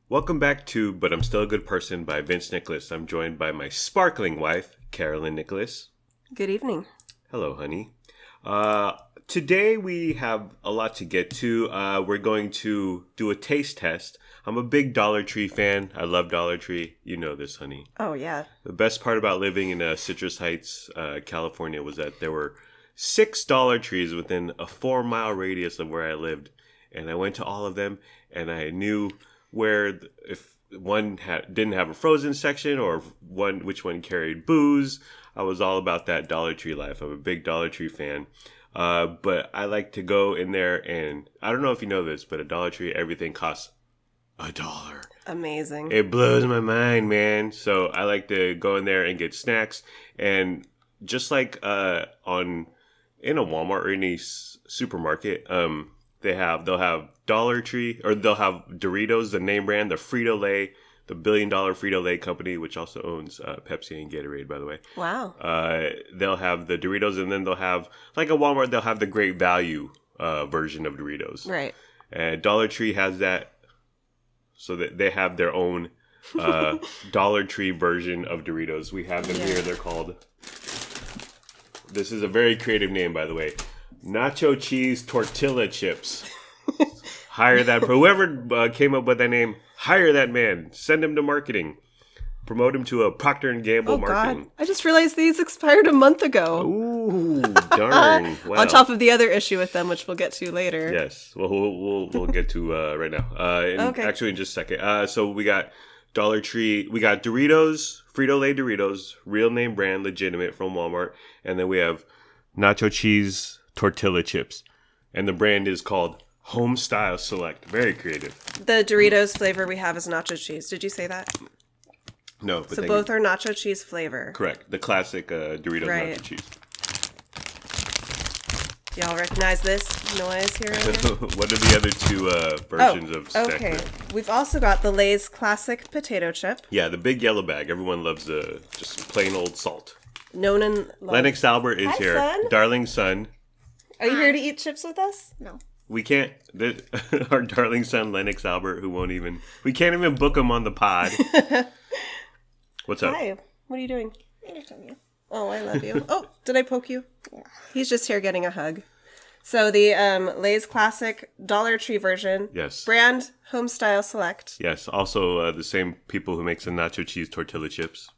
Welcome back to But I'm Still a Good Person by Vince Nicholas. I'm joined by my sparkling wife, Carolyn Nicholas. Good evening. Hello, honey. Today we have a lot to get to. We're going to do a taste test. I'm a big Dollar Tree fan. I love Dollar Tree. You know this, honey. Oh, yeah. The best part about living in Citrus Heights, California, was that there were 6 Dollar Trees within a 4-mile radius of where I lived. And I went to all of them, and I knew where, if one didn't have a frozen section or which one carried booze. I was all about that Dollar Tree life. I'm a big Dollar Tree fan. But I like to go in there, and I don't know if you know this, but at Dollar Tree, everything costs $1. Amazing. It blows my mind, man. So I like to go in there and get snacks. And just like in a Walmart or any supermarket, they'll have Dollar Tree, or they'll have Doritos, the name brand, the Frito-Lay, the billion-dollar Frito-Lay company, which also owns Pepsi and Gatorade, by the way. Wow. They'll have the Doritos, and then they'll have, like at Walmart, they'll have the Great Value version of Doritos. Right. And Dollar Tree has that, so that they have their own Dollar Tree version of Doritos. We have them here. They're called, this is a very creative name, by the way, Nacho Cheese Tortilla Chips. Hire that, whoever came up with that name, hire that man. Send him to marketing. Promote him to a Procter & Gamble marketing. God. I just realized these expired a month ago. Ooh, darn. Wow. On top of the other issue with them, which we'll get to later. Yes. Well, we'll get to right now. Okay. Actually, in just a second. So we got Dollar Tree. We got Doritos, Frito-Lay Doritos, real name brand, legitimate from Walmart. And then we have Nacho Cheese Tortilla Chips. And the brand is called Home Style Select. Very creative. The Doritos flavor we have is nacho cheese. Did you say that? No, but so both are nacho cheese flavor. Correct. The classic Doritos nacho cheese. Y'all recognize this noise here? What are the other two versions of snack okay. food? We've also got the Lay's classic potato chip. Yeah, the big yellow bag. Everyone loves just plain old salt. Known and loved. Lennox Albert is here. Son. Darling son. Are you here to eat chips with us? No. We can't. Our darling son Lennox Albert, we can't even book him on the pod. What's up? Hi. What are you doing? Oh, I love you. Oh, did I poke you? Yeah. He's just here getting a hug. So the Lay's classic Dollar Tree version. Yes. Brand Home Style Select. Yes. Also, the same people who makes the nacho cheese tortilla chips.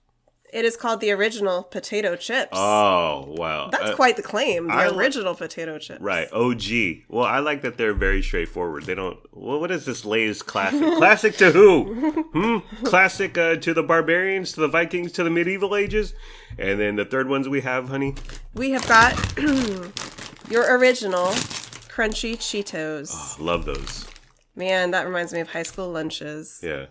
It is called the original potato chips. Oh, wow. That's quite the claim. The original potato chips. Right. OG. Well, I like that they're very straightforward. They don't... Well, what is this Lay's classic? Classic to who? Classic to the barbarians, to the Vikings, to the medieval ages? And then the third ones we have, honey? We have got your original crunchy Cheetos. Oh, love those. Man, that reminds me of high school lunches. Yeah.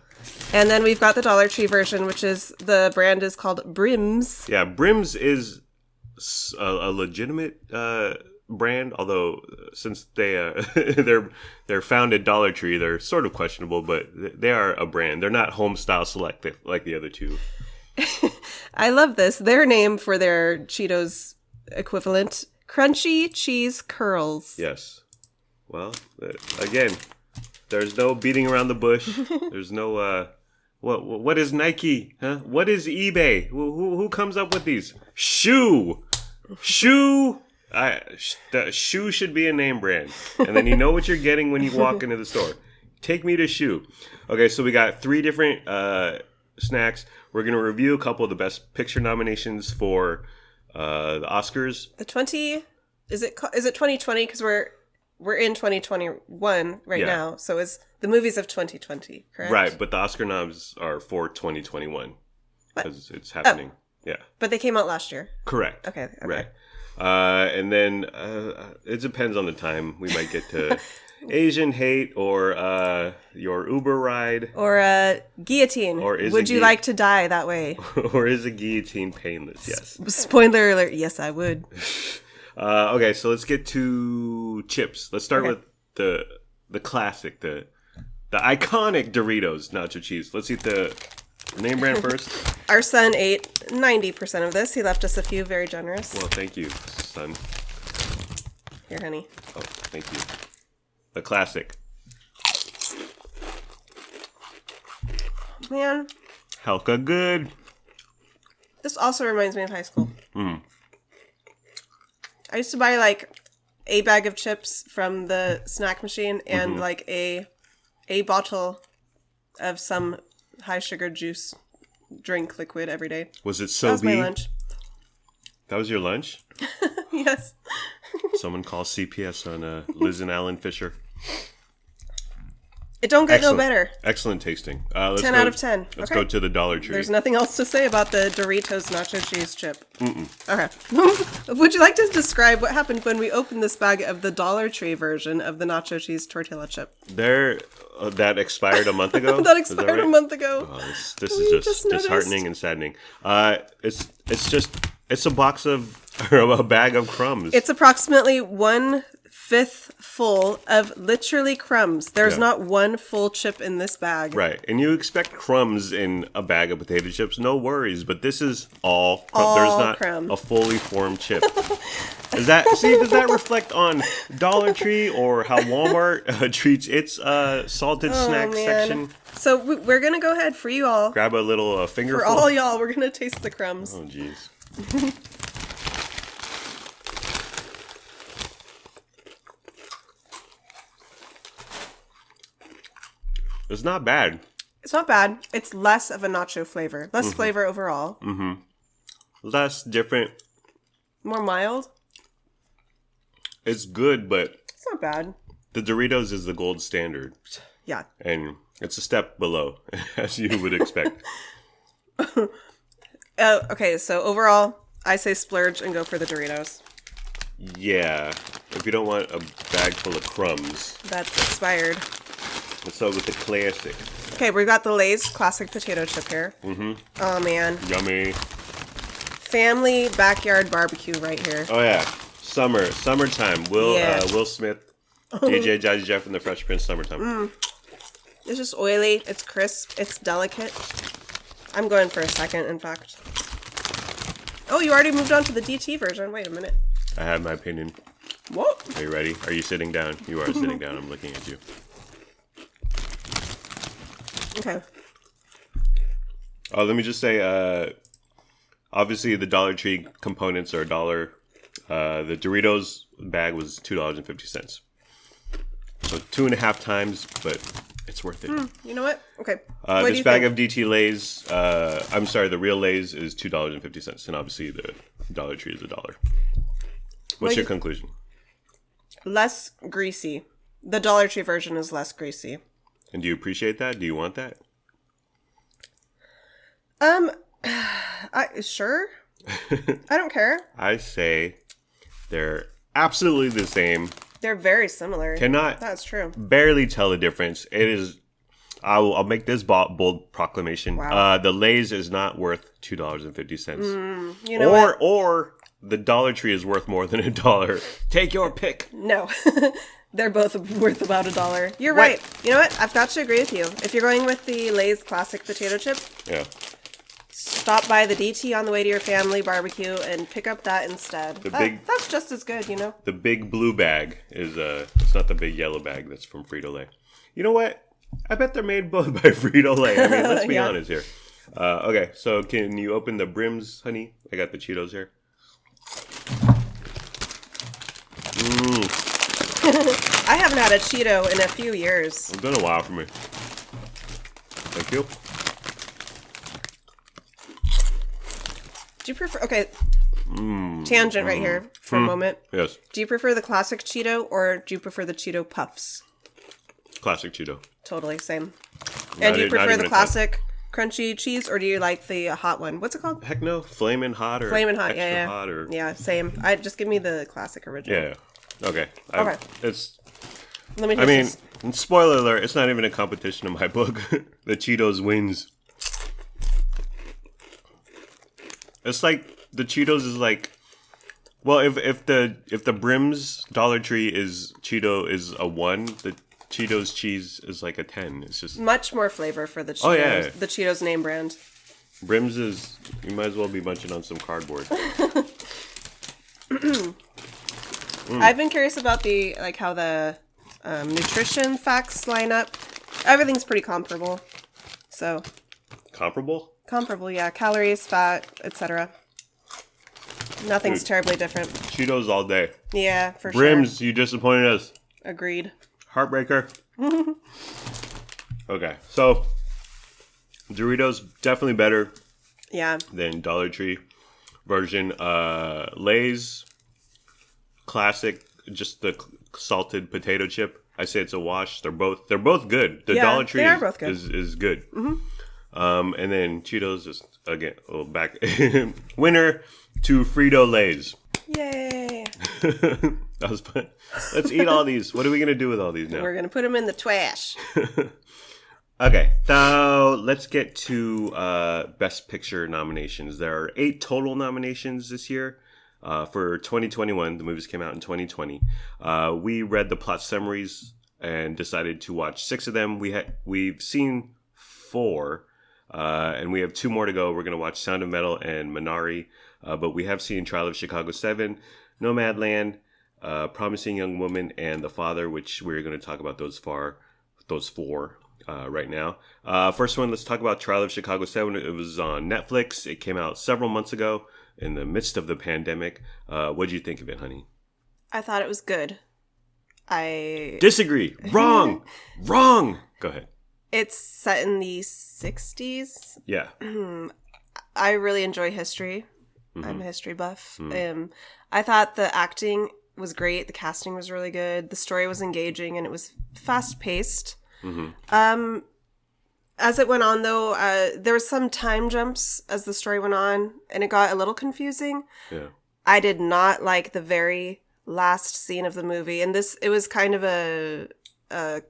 And then we've got the Dollar Tree version, which is, the brand is called Brims. Yeah, Brims is a legitimate brand, although since they're found at Dollar Tree, they're sort of questionable, but they are a brand. They're not home style select like the other two. I love this. Their name for their Cheetos equivalent, Crunchy Cheese Curls. Yes. Well, again... There's no beating around the bush. There's no, what is Nike? Huh? What is eBay? Who comes up with these? Shoe. The Shoe should be a name brand. And then you know what you're getting when you walk into the store. Take me to Shoe. Okay, so we got 3 different snacks. We're going to review a couple of the best picture nominations for the Oscars. Is it 2020? Because we're in 2021 right now, so it's the movies of 2020, correct? Right, but the Oscar noms are for 2021 because it's happening. Yeah, but they came out last year. Correct. Okay. Right. And then it depends on the time. We might get to Asian hate or your Uber ride or guillotine. Or would you like to die that way? Or is a guillotine painless? Yes. Spoiler alert. Yes, I would. Okay, so let's get to chips. Let's start with the classic, the iconic Doritos nacho cheese. Let's eat the name brand first. Our son ate 90% of this. He left us a few, very generous. Well, thank you, son. Here, honey. Oh, thank you. The classic. Man, Helka good. this also reminds me of high school. I used to buy like a bag of chips from the snack machine and like a bottle of some high sugar juice drink liquid every day. Was it That was my Sobe? lunch. That was your lunch? Yes. Someone call CPS on Liz and Alan Fisher. It don't get no better. Excellent tasting. 10 out of 10. Let's Okay. go to the Dollar Tree. There's nothing else to say about the Doritos nacho cheese chip. Okay. Would you like to describe what happened when we opened this bag of the Dollar Tree version of the nacho cheese tortilla chip? That expired a month ago? That expired a month ago. Oh, this is just noticed. disheartening and saddening. It's a box of, or a bag of crumbs. It's approximately 1/5 full of literally crumbs. There's not one full chip in this bag. Right. And you expect crumbs in a bag of potato chips, no worries. But this is all there's not crumb. a fully formed chip. Does that reflect on Dollar Tree or how Walmart treats its salted snack section? So we're going to go ahead for you all. Grab a little finger For all y'all, we're going to taste the crumbs. Oh, jeez. It's not bad. It's not bad. It's less of a nacho flavor. Less flavor overall. Less different. More mild. It's good, but It's not bad. the Doritos is the gold standard. Yeah. And it's a step below, as you would expect. Okay, so overall, I say splurge and go for the Doritos. Yeah. If you don't want a bag full of crumbs, That's expired. let's go with the classic. Okay, we've got the Lay's classic potato chip here. Oh, man. Yummy. Family backyard barbecue right here. Oh, yeah. Summertime. Will Smith, DJ Jazzy Jeff, and the Fresh Prince Summertime. It's just oily. It's crisp. It's delicate. I'm going for a second, in fact. Oh, you already moved on to the DT version. Wait a minute. I have my opinion. What? Are you ready? Are you sitting down? You are sitting down. I'm looking at you. Okay. Oh, let me just say, obviously the Dollar Tree components are $1. The Doritos bag was $2.50. So 2.5 times, but it's worth it. You know what? Okay. What do This you bag think? of DT Lay's, I'm sorry, the real Lay's is $2.50. And obviously the Dollar Tree is $1. What's your conclusion? Less greasy. The Dollar Tree version is less greasy. And do you appreciate that? Do you want that? Sure. I don't care. I say they're absolutely the same. They're very similar. Cannot That's true. barely tell the difference. It is. I'll make this bold proclamation. Wow. The Lay's is not worth $2.50. You know what? Or the Dollar Tree is worth more than $1. Take your pick. No. They're both worth about $1. You're right. You know what? I've got to agree with you. If you're going with the Lay's classic potato chip, Yeah. stop by the DT on the way to your family barbecue and pick up that instead. That's just as good, you know? The big blue bag is it's not the big yellow bag that's from Frito-Lay. You know what? I bet they're made both by Frito-Lay. I mean, let's be honest here. Okay, so can you open the brims, honey? I got the Cheetos here. I haven't had a Cheeto in a few years. It's been a while for me. Thank you. Do you prefer... Okay, tangent right here for a moment. Yes, Do you prefer the classic Cheeto or do you prefer the Cheeto Puffs? classic Cheeto. Totally, same. Not And do you even prefer the a classic crunchy cheese or do you like the hot one? What's it called? Heck no, flaming hot or Flamin' hot, extra yeah. hot or Yeah, same. Just give me the classic original. yeah. Okay. Okay. It's. Let me I mean, just... spoiler alert. It's not even a competition in my book. The Cheetos wins. It's like the Cheetos is like. Well, if the Brims Dollar Tree is Cheeto is a 1, the Cheetos cheese is like a 10. It's just Much more flavor for the Cheetos. Oh, yeah. The Cheetos name brand. Brims is you might as well be munching on some cardboard. I've been curious about how the nutrition facts line up. Everything's pretty comparable. So comparable. Comparable, yeah. Calories, fat, etc. Nothing's terribly different. Cheetos all day. Yeah, for Brims, you disappointed us. Agreed. Heartbreaker. Okay, so Doritos definitely better. Yeah. Than Dollar Tree version. Lay's classic, just the salted potato chip. I say it's a wash. They're both good. The Dollar Tree they are both good. is good. And then Cheetos just again back winner to Frito Lay's. Yay! That was fun. Let's eat all these. What are we gonna do with all these now? We're gonna put them in the trash. Okay, so let's get to Best Picture nominations. There are 8 total nominations this year. For 2021, the movies came out in 2020. We read the plot summaries and decided to watch 6 of them. We've seen 4, and we have 2 more to go. We're going to watch Sound of Metal and Minari, but we have seen Trial of Chicago 7, Nomadland, Promising Young Woman, and The Father, which we're going to talk about those 4 right now. First one, let's talk about Trial of Chicago 7. It was on Netflix. It came out several months ago in the midst of the pandemic. What did you think of it, honey? I thought it was good. I disagree. Wrong. Wrong. Go ahead. It's set in the 60s. Yeah. I really enjoy history. Mm-hmm. I'm a history buff. I thought the acting was great. The casting was really good. The story was engaging and it was fast paced. Mm-hmm. As it went on, though, there were some time jumps as the story went on, and it got a little confusing. Yeah, I did not like the very last scene of the movie, and it was kind of a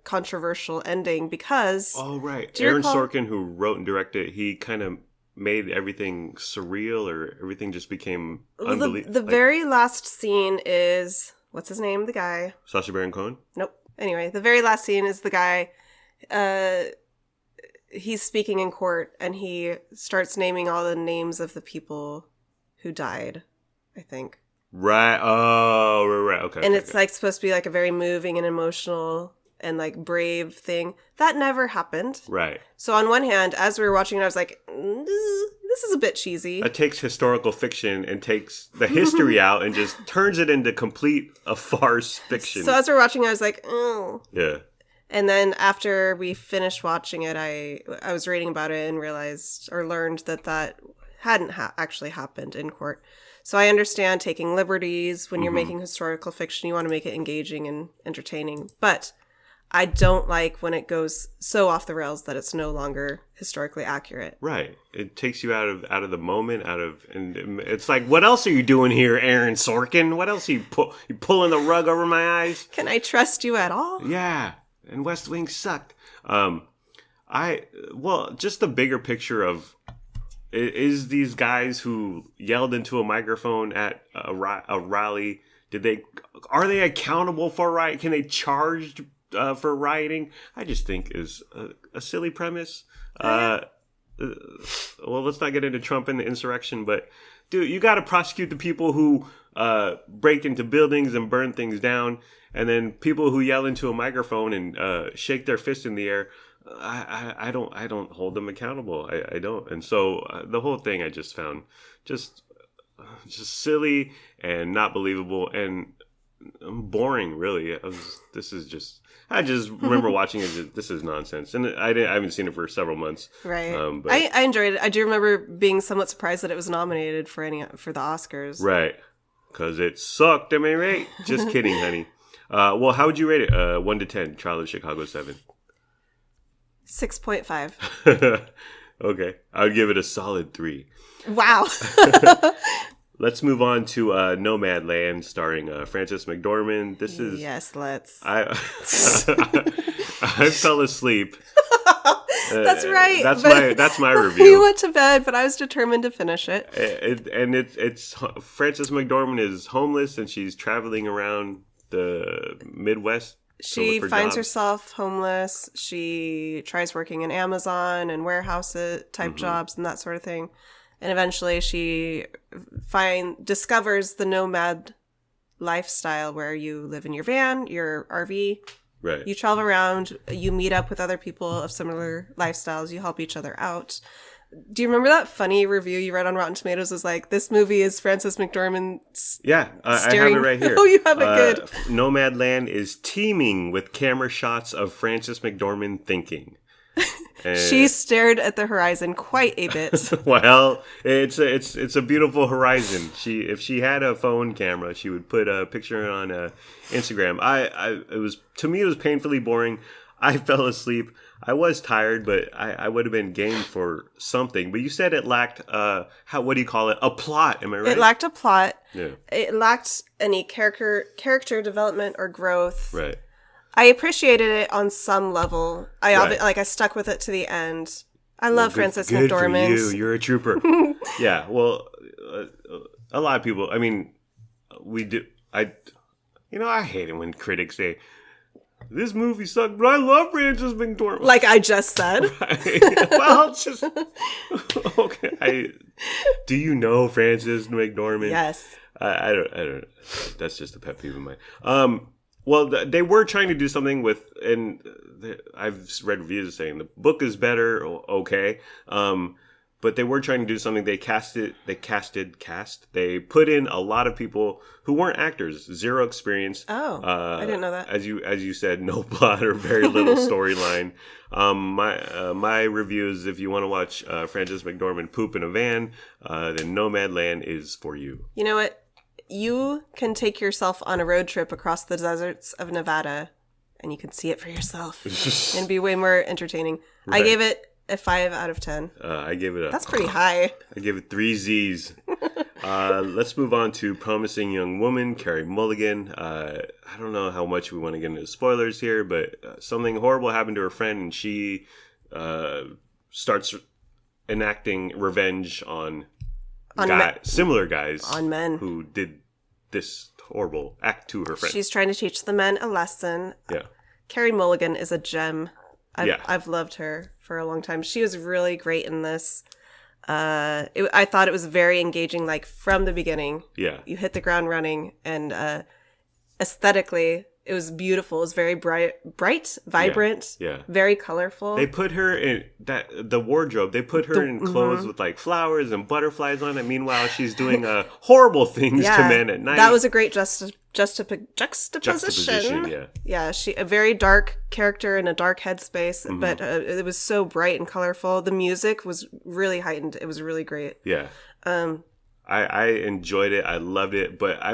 controversial ending because. Oh right, Aaron Sorkin, who wrote and directed, he kind of made everything surreal, or everything just became unbelievable. The very last scene is what's his name? The guy. Sacha Baron Cohen? Nope. Anyway, the very last scene is the guy. He's speaking in court and he starts naming all the names of the people who died, I think. Right. Oh, right. Okay. And it's like supposed to be like a very moving and emotional and like brave thing. That never happened. Right. So on one hand, as we were watching it, I was like, this is a bit cheesy. It takes historical fiction and takes the history out and just turns it into a farce fiction. So as we were watching, I was like, oh. Yeah. And then after we finished watching it, I was reading about it and learned that hadn't actually happened in court. So I understand taking liberties when you're making historical fiction. You want to make it engaging and entertaining. But I don't like when it goes so off the rails that it's no longer historically accurate. Right. It takes you out of the moment, and it's like, what else are you doing here, Aaron Sorkin? What else are you pulling the rug over my eyes? Can I trust you at all? Yeah. And West Wing sucked. Just the bigger picture of is these guys who yelled into a microphone at a rally, are they accountable for riot? Can they charged for rioting? I just think is a silly premise. Well, let's not get into Trump and the insurrection, but dude, you got to prosecute the people who break into buildings and burn things down. And then people who yell into a microphone and shake their fist in the air, I don't hold them accountable. I don't. And so the whole thing I just found just silly and not believable and boring. Really, I just remember watching it. This is nonsense, and I haven't seen it for several months. Right. But I enjoyed it. I do remember being somewhat surprised that it was nominated for the Oscars. Right. Because it sucked. Am I right? Just kidding, honey. Well, how would you rate it? 1 to 10, Trial of Chicago 7. 6.5. Okay. I would give it a solid 3. Wow. Let's move on to Nomadland, starring Frances McDormand. Yes, let's. I fell asleep. That's right. That's my review. You went to bed, but I was determined to finish it. It's Frances McDormand is homeless and she's traveling around the Midwest. She finds herself homeless. She tries working in Amazon and warehouse type jobs and that sort of thing. And eventually she discovers the nomad lifestyle where you live in your van, your RV. Right. You travel around, you meet up with other people of similar lifestyles, you help each other out. Do you remember that funny review you read on Rotten Tomatoes? Was like, this movie is Frances McDormand's Yeah, I have it right here. Oh, you have it good. Nomadland is teeming with camera shots of Frances McDormand thinking. She stared at the horizon quite a bit. Well, it's a beautiful horizon. If she had a phone camera, she would put a picture on Instagram. It was painfully boring. I fell asleep. I was tired, but I would have been game for something. But you said it lacked what do you call it? A plot. Am I right? It lacked a plot. Yeah. It lacked any character development or growth. Right. I appreciated it on some level. Right. I stuck with it to to the end. I love Frances good McDormand. For you. You're a trooper. Yeah. Well, a lot of people. I mean, we do. I hate it when critics say this movie sucked, but I love Frances McDormand. Like I just said. Right. Well, just okay. Do you know Frances McDormand? Yes. I don't. That's just a pet peeve of mine. Well, they were trying to do something with, and I've read reviews saying the book is better, okay, but they were trying to do something. They put in a lot of people who weren't actors, zero experience. Oh, I didn't know that. As you said, no plot or very little storyline. My reviews, if you want to watch Frances McDormand poop in a van, then Nomadland is for you. You know what? You can take yourself on a road trip across the deserts of Nevada, and you can see it for yourself. And be way more entertaining. Right. I gave it a 5 out of 10. I gave it That's pretty high. I gave it 3 Z's. Let's move on to Promising Young Woman, Carey Mulligan. I don't know how much we want to get into spoilers here, but something horrible happened to her friend, and she starts enacting revenge on similar guys, on men who did this horrible act to her friend. She's trying to teach the men a lesson. Yeah. Carey Mulligan is a gem. Yeah. I've loved her for a long time. She was really great in this. I thought it was very engaging, like from the beginning. Yeah. You hit the ground running, and aesthetically, it was beautiful. It was very bright, vibrant, yeah. Very colorful. They put her in the wardrobe. They put her in clothes with like flowers and butterflies on it. Meanwhile, she's doing horrible things to men at night. That was a great juxtaposition. Yeah. She a very dark character in a dark headspace, but it was so bright and colorful. The music was really heightened. It was really great. Yeah. I enjoyed it. I loved it, but I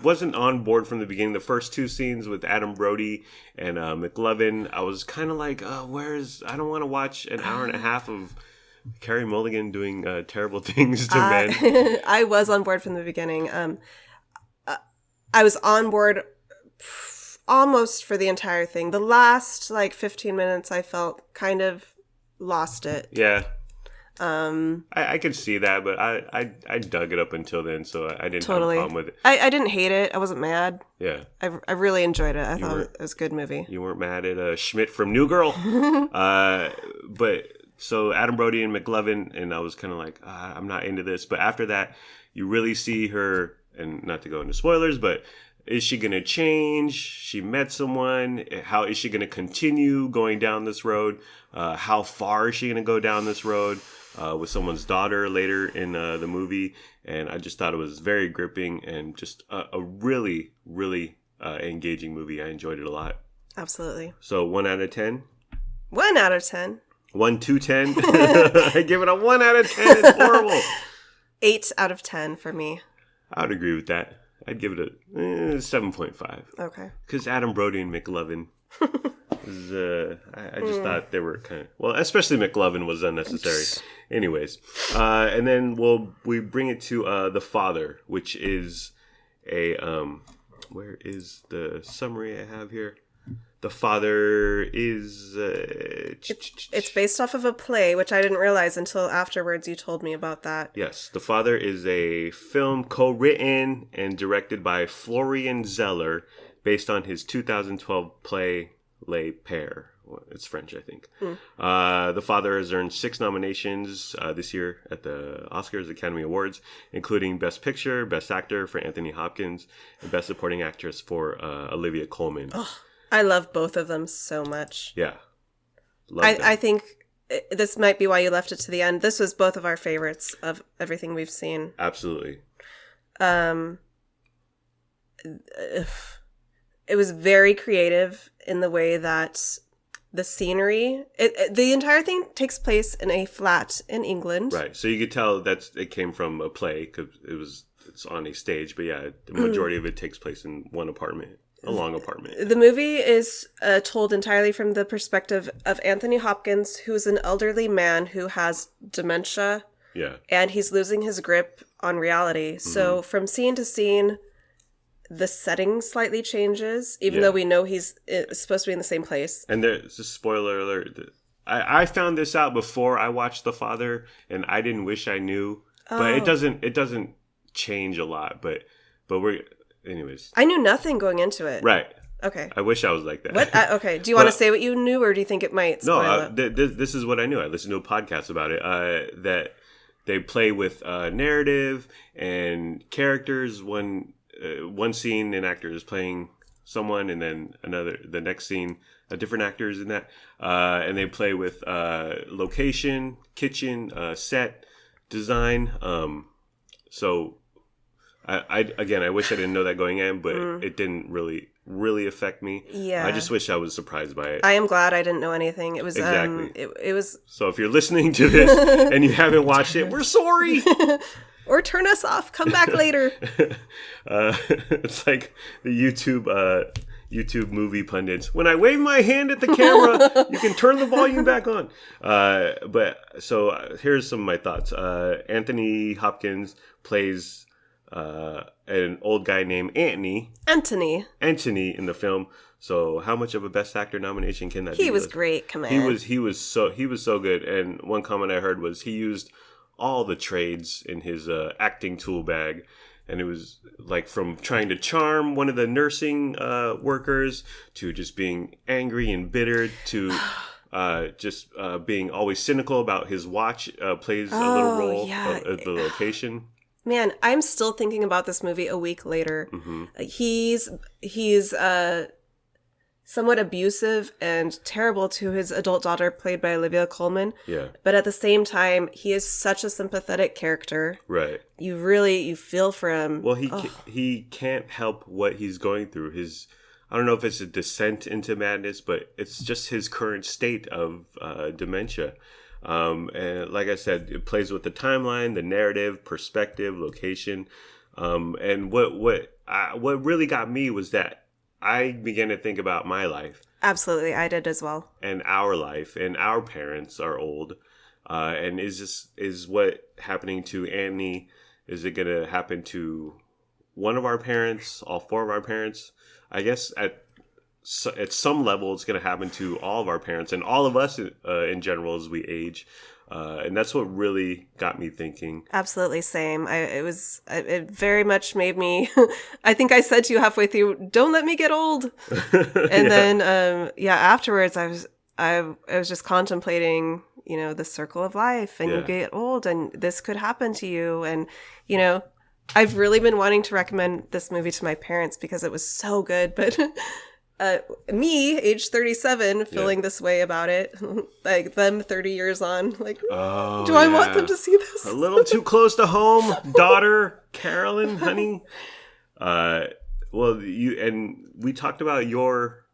wasn't on board from the beginning. The first 2 scenes with Adam Brody and McLovin, I was kind of like, I don't want to watch an hour and a half of Carey Mulligan doing terrible things to men. I was on board from the beginning. I was on board almost for the entire thing. The last 15 minutes, I felt kind of lost it. Yeah. I could see that, but I dug it up until then, so I didn't have a problem with it. I didn't hate it. I wasn't mad. Yeah. I really enjoyed it. I thought it was a good movie. You weren't mad at Schmidt from New Girl. But so Adam Brody and McLovin, and I was kind of like, I'm not into this. But after that, you really see her, and not to go into spoilers, but is she going to change? She met someone. How is she going to continue going down this road? How far is she going to go down this road? With someone's daughter later in the movie, and I just thought it was very gripping and just a really, really engaging movie. I enjoyed it a lot. Absolutely. So 1 out of 10? 1 out of 10. 1 to 10? I give it a 1 out of 10. It's horrible. 8 out of 10 for me. I would agree with that. I'd give it a 7.5. Okay. Because Adam Brody and McLovin... I just thought they were kind of... Well, especially McLovin was unnecessary. Anyways. And then we bring it to The Father, which is a... where is the summary I have here? The Father is... It's based off of a play, which I didn't realize until afterwards you told me about that. Yes. The Father is a film co-written and directed by Florian Zeller, based on his 2012 play... Les Pères. Well, it's French, I think. The Father has earned 6 nominations this year at the Oscars Academy Awards, including Best Picture, Best Actor for Anthony Hopkins, and Best Supporting Actress for Olivia Colman. Oh, I love both of them so much. Yeah. I think this might be why you left it to the end. This was both of our favorites of everything we've seen. Absolutely. It was very creative in the way that the scenery, the entire thing takes place in a flat in England. Right. So you could tell it came from a play because it's on a stage. But yeah, the majority of it takes place in one apartment, a long apartment. The movie is told entirely from the perspective of Anthony Hopkins, who's an elderly man who has dementia. Yeah. And he's losing his grip on reality. Mm-hmm. So from scene to scene, the setting slightly changes, even though we know he's supposed to be in the same place. And there's a spoiler alert. I found this out before I watched The Father, and I didn't wish I knew. But it doesn't change a lot. But we're anyways. I knew nothing going into it. Right. Okay. I wish I was like that. What? Okay. Do you want to say what you knew, or do you think it might spoil it? This is what I knew. I listened to a podcast about it. That they play with narrative and characters. One scene, an actor is playing someone, and then the next scene, a different actor is in that. And they play with location, kitchen, set, design. So I wish I didn't know that going in, but it didn't really affect me. Yeah. I just wish I was surprised by it. I am glad I didn't know anything. It was exactly. It was. So if you're listening to this and you haven't watched it, we're sorry. Or turn us off. Come back later. It's like the YouTube movie pundits. When I wave my hand at the camera, you can turn the volume back on. Here's some of my thoughts. Anthony Hopkins plays an old guy named Anthony in the film. So how much of a Best Actor nomination can that be? He was great. Come on. He was so good. And one comment I heard was he used all the trades in his acting tool bag, and it was like from trying to charm one of the nursing workers to just being angry and bitter to just being always cynical about his watch plays a little role of the location. Man, I'm still thinking about this movie a week later. Mm-hmm. He's somewhat abusive and terrible to his adult daughter, played by Olivia Colman. Yeah. But at the same time, he is such a sympathetic character. Right. You feel for him. Well, he can't help what he's going through. I don't know if it's a descent into madness, but it's just his current state of dementia. And like I said, it plays with the timeline, the narrative, perspective, location. And what really got me was that I began to think about my life. Absolutely, I did as well. And our life, and our parents are old. And is what happening to Annie? Is it going to happen to one of our parents, all four of our parents? I guess at some level, it's going to happen to all of our parents and all of us in general as we age. And that's what really got me thinking. Absolutely, same. It very much made me. I think I said to you halfway through, "Don't let me get old." And then, afterwards, I was just contemplating, the circle of life, and you get old, and this could happen to you, and I've really been wanting to recommend this movie to my parents because it was so good, but. Me, age 37, feeling this way about it, like them 30 years on, like, do I want them to see this? A little too close to home, daughter, Carolyn, honey. We talked about your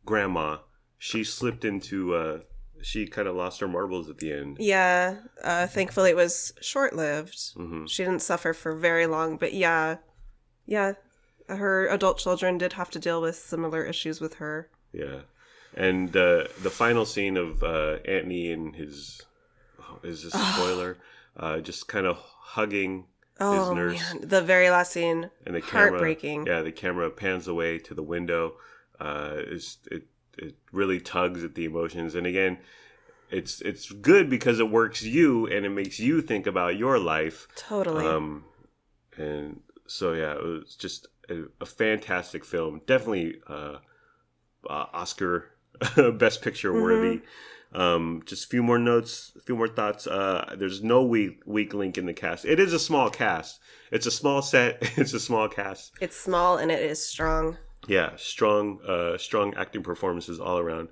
grandma. She slipped into, she kind of lost her marbles at the end. Yeah, thankfully it was short-lived. Mm-hmm. She didn't suffer for very long, but yeah. Her adult children did have to deal with similar issues with her. Yeah. And the final scene of Anthony and his... is this a spoiler? Just kind of hugging his nurse. Man. The very last scene. And the camera, heartbreaking. Yeah, the camera pans away to the window. It really tugs at the emotions. And again, it's good because it works you and it makes you think about your life. Totally. And so, yeah, it was just... a fantastic film, definitely Oscar Best Picture worthy. Just a few more notes, a few more thoughts. There's no weak link in the cast. It is a small cast. It's a small set. It's a small cast. It's small and it is strong. Yeah, strong acting performances all around.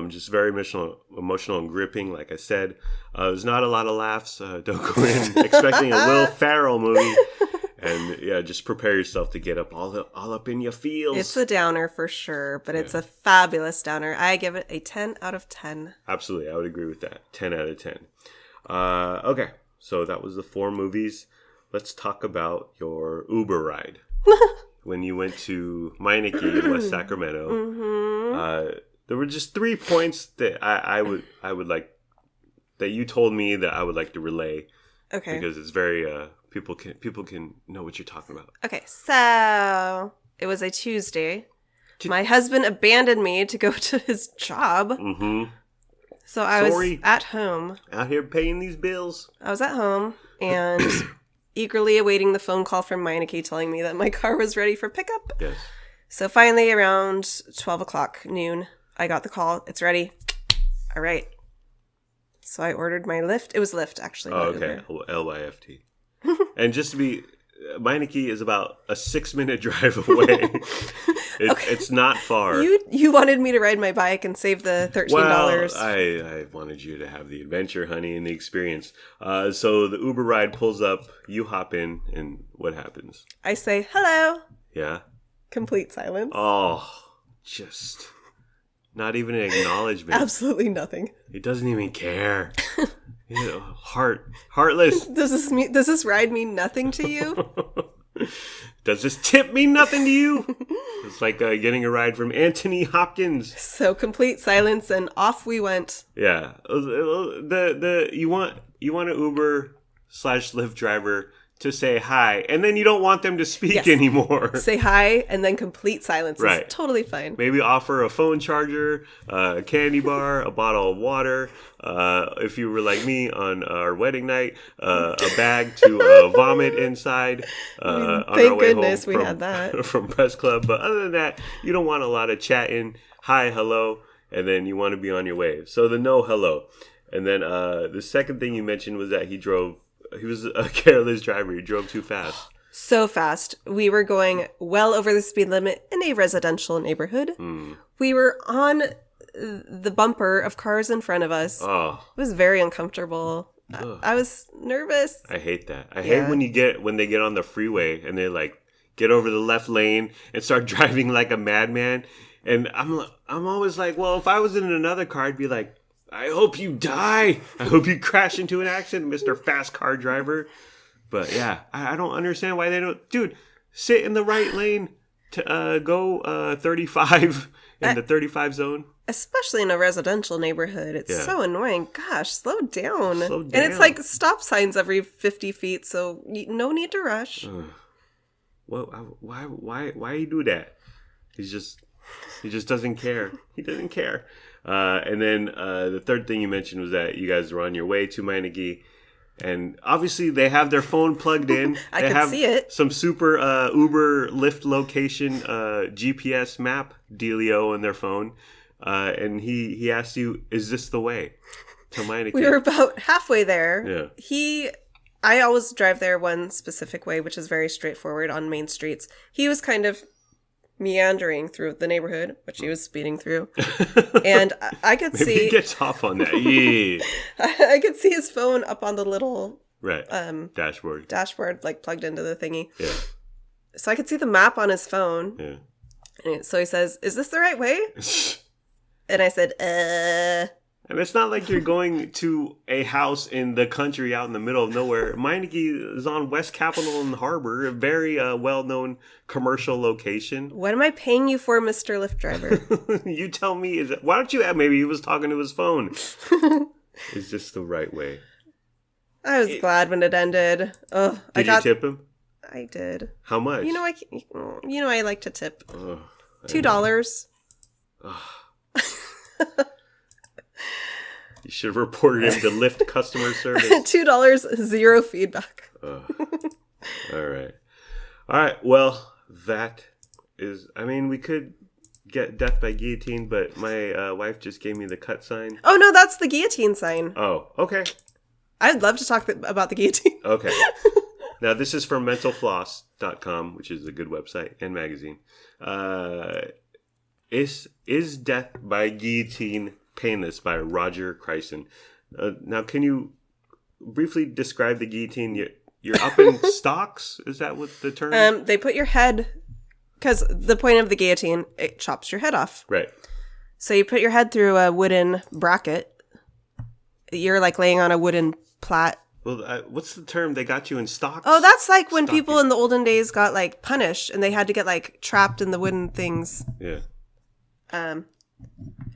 Just very emotional and gripping. Like I said, there's not a lot of laughs. Don't go in expecting a Will Ferrell movie. And yeah, just prepare yourself to get up all up in your feels. It's a downer for sure, but it's a fabulous downer. I give it a 10 out of 10. Absolutely, I would agree with that. 10 out of 10. Okay, so that was the 4 movies. Let's talk about your Uber ride. When you went to Meineke in West Sacramento, there were just 3 points that I would like, that you told me that I would like to relay. Okay. Because it's very people can know what you're talking about. Okay, so it was a Tuesday. My husband abandoned me to go to his job. Mm-hmm. So I was at home. Out here paying these bills. I was at home and eagerly awaiting the phone call from Meineke telling me that my car was ready for pickup. Yes. So finally around 12 o'clock noon, I got the call. It's ready. All right. So I ordered my Lyft. It was Lyft, actually. Oh, okay. Lyft. And just to be, Meineke is about a 6-minute drive away. It's not far. You wanted me to ride my bike and save the $13. Well, I wanted you to have the adventure, honey, and the experience. So the Uber ride pulls up, you hop in, and what happens? I say, hello. Yeah? Complete silence. Oh, just not even an acknowledgement. Absolutely nothing. He doesn't even care. Heartless. Does this ride mean nothing to you? Does this tip mean nothing to you? It's like getting a ride from Anthony Hopkins. So complete silence, and off we went. Yeah, you want an Uber/Lyft driver to say hi, and then you don't want them to speak anymore. Say hi, and then complete silence. Right. Is totally fine. Maybe offer a phone charger, a candy bar, a bottle of water. If you were like me on our wedding night, a bag to vomit inside. Thank goodness we had that. From Press Club. But other than that, you don't want a lot of chatting. Hi, hello, and then you want to be on your way. So the no hello. And then the second thing you mentioned was that he was a careless driver. He drove too fast. So fast. We were going well over the speed limit in a residential neighborhood. We were on the bumper of cars in front of us. Oh. It was very uncomfortable. I was nervous. I hate that. I hate when they get on the freeway and they like get over the left lane and start driving like a madman. And I'm always like, well, if I was in another car, I'd be like, I hope you die. I hope you crash into an accident, Mr. Fast Car Driver. But yeah, I don't understand why they don't. Dude, sit in the right lane to go 35 in the 35 zone. Especially in a residential neighborhood. It's so annoying. Gosh, slow down. And it's like stop signs every 50 feet, so no need to rush. Why you do that? He just doesn't care. He doesn't care. And then the third thing you mentioned was that you guys were on your way to Meineke. And obviously they have their phone plugged in. I can see it. Some super Uber Lyft location GPS map dealio on their phone. And he asked you, is this the way to Meineke? We were about halfway there. Yeah. I always drive there one specific way, which is very straightforward on main streets. He was kind of meandering through the neighborhood, which he was speeding through. And I could see... Maybe he gets off on that. Yeah. I could see his phone up on the little... Right. Dashboard, like plugged into the thingy. Yeah. So I could see the map on his phone. Yeah. And so he says, is this the right way? And I said, And it's not like you're going to a house in the country out in the middle of nowhere. Meineke is on West Capitol and Harbor, a very well-known commercial location. What am I paying you for, Mr. Lyft driver? You tell me. Why don't you ask? Maybe he was talking to his phone. Is this the right way? I was glad when it ended. Oh, Did you tip him? I did. How much? I like to tip. $2. You should have reported him to Lyft customer service. $2, zero feedback. All right. Well, that is. I mean, we could get death by guillotine, but my wife just gave me the cut sign. Oh no, that's the guillotine sign. Oh, okay. I'd love to talk about the guillotine. Okay. Now, this is from mentalfloss.com, which is a good website and magazine. Is Death by Guillotine Painless by Roger Christen. Now, can you briefly describe the guillotine? You're up in stocks? Is that what the term is? They put your head... Because the point of the guillotine, it chops your head off. Right. So you put your head through a wooden bracket. You're like laying on a wooden plat. Well, what's the term? They got you in stocks? Oh, that's like when people in the olden days got like punished and they had to get like trapped in the wooden things. Yeah. And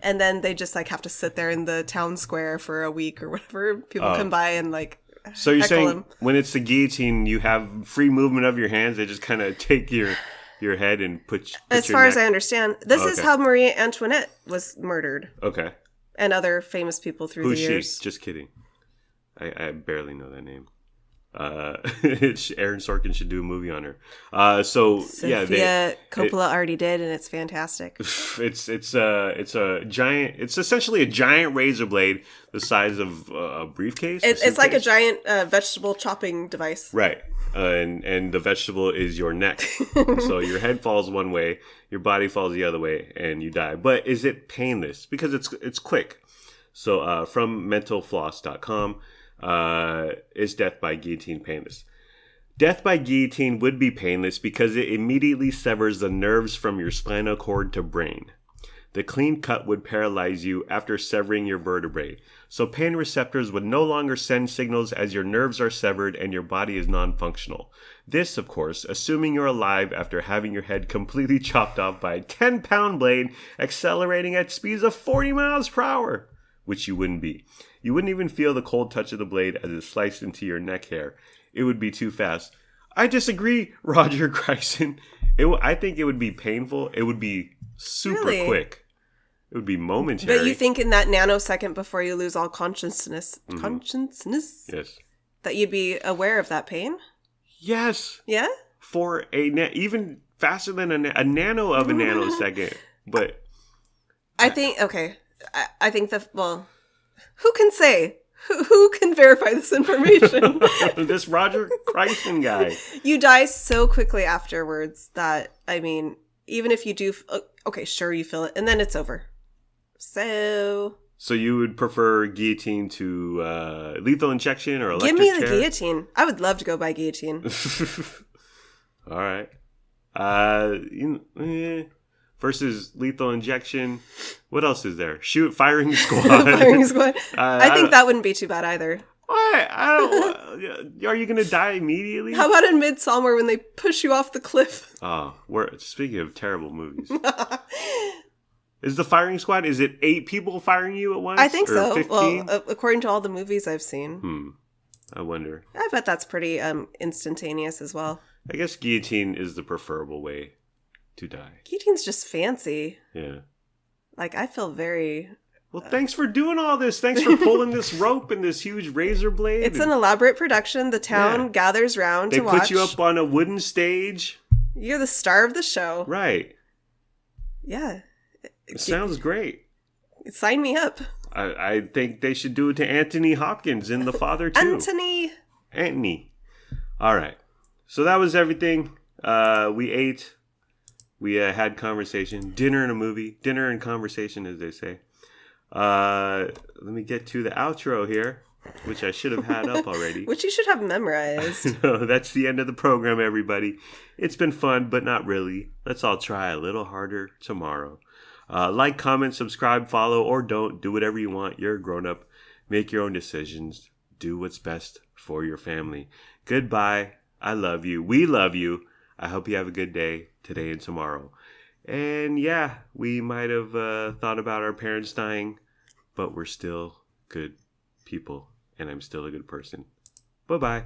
then they just like have to sit there in the town square for a week or whatever. People come by and like So you're saying them. When it's the guillotine, you have free movement of your hands. They just kind of take your head and put as far as I understand, this is how Marie Antoinette was murdered. Okay. And other famous people through Who's the years. she? Just kidding. I barely know that name. Aaron Sorkin should do a movie on her. Sophia Coppola already did, and it's fantastic. It's a giant. It's essentially a giant razor blade the size of a briefcase. It's like a giant vegetable chopping device. Right. And the vegetable is your neck. So your head falls one way, your body falls the other way, and you die. But is it painless? Because it's quick. So from mentalfloss.com, is Death by Guillotine painless? Death by guillotine would be painless because it immediately severs the nerves from your spinal cord to brain. The clean cut would paralyze you after severing your vertebrae, so pain receptors would no longer send signals as your nerves are severed and your body is non-functional. This, of course, assuming you're alive after having your head completely chopped off by a 10-pound blade accelerating at speeds of 40 miles per hour, which you wouldn't be. You wouldn't even feel the cold touch of the blade as it sliced into your neck hair. It would be too fast. I disagree, Roger Christen. I think it would be painful. It would be super quick. It would be momentary. But you think in that nanosecond before you lose all consciousness, yes, that you'd be aware of that pain? Yes. Yeah? For even faster than a nano of a nanosecond. But I think, okay. I think who can say? Who can verify this information? This Roger Christen guy. You die so quickly afterwards that, I mean, even if you do, okay, sure, you feel it, and then it's over. So you would prefer guillotine to lethal injection or electric give me the chair? guillotine. I would love to go by guillotine. All right. Versus lethal injection. What else is there? Firing squad. Firing squad. I think that wouldn't be too bad either. What? I don't. Are you going to die immediately? How about in Midsommar when they push you off the cliff? Oh, speaking of terrible movies. Is the firing squad, is it 8 people firing you at once? I think so. 15? Well, according to all the movies I've seen. I wonder. I bet that's pretty instantaneous as well. I guess guillotine is the preferable way to die. Guillotine's just fancy. Yeah. Like, I feel very... Well, thanks for doing all this. Thanks for pulling this rope and this huge razor blade. It's an elaborate production. The town gathers round to watch. They put you up on a wooden stage. You're the star of the show. Right. Yeah. It sounds great. Sign me up. I think they should do it to Anthony Hopkins in The Father, too. Anthony. All right. So that was everything. We ate. We had conversation. Dinner and a movie. Dinner and conversation, as they say. Let me get to the outro here, which I should have had up already. Which you should have memorized. No, that's the end of the program, everybody. It's been fun, but not really. Let's all try a little harder tomorrow. Like, comment, subscribe, follow, or don't. Do whatever you want. You're a grown-up. Make your own decisions. Do what's best for your family. Goodbye. I love you. We love you. I hope you have a good day today and tomorrow. And yeah, we might have thought about our parents dying, but we're still good people, and I'm still a good person. Bye-bye.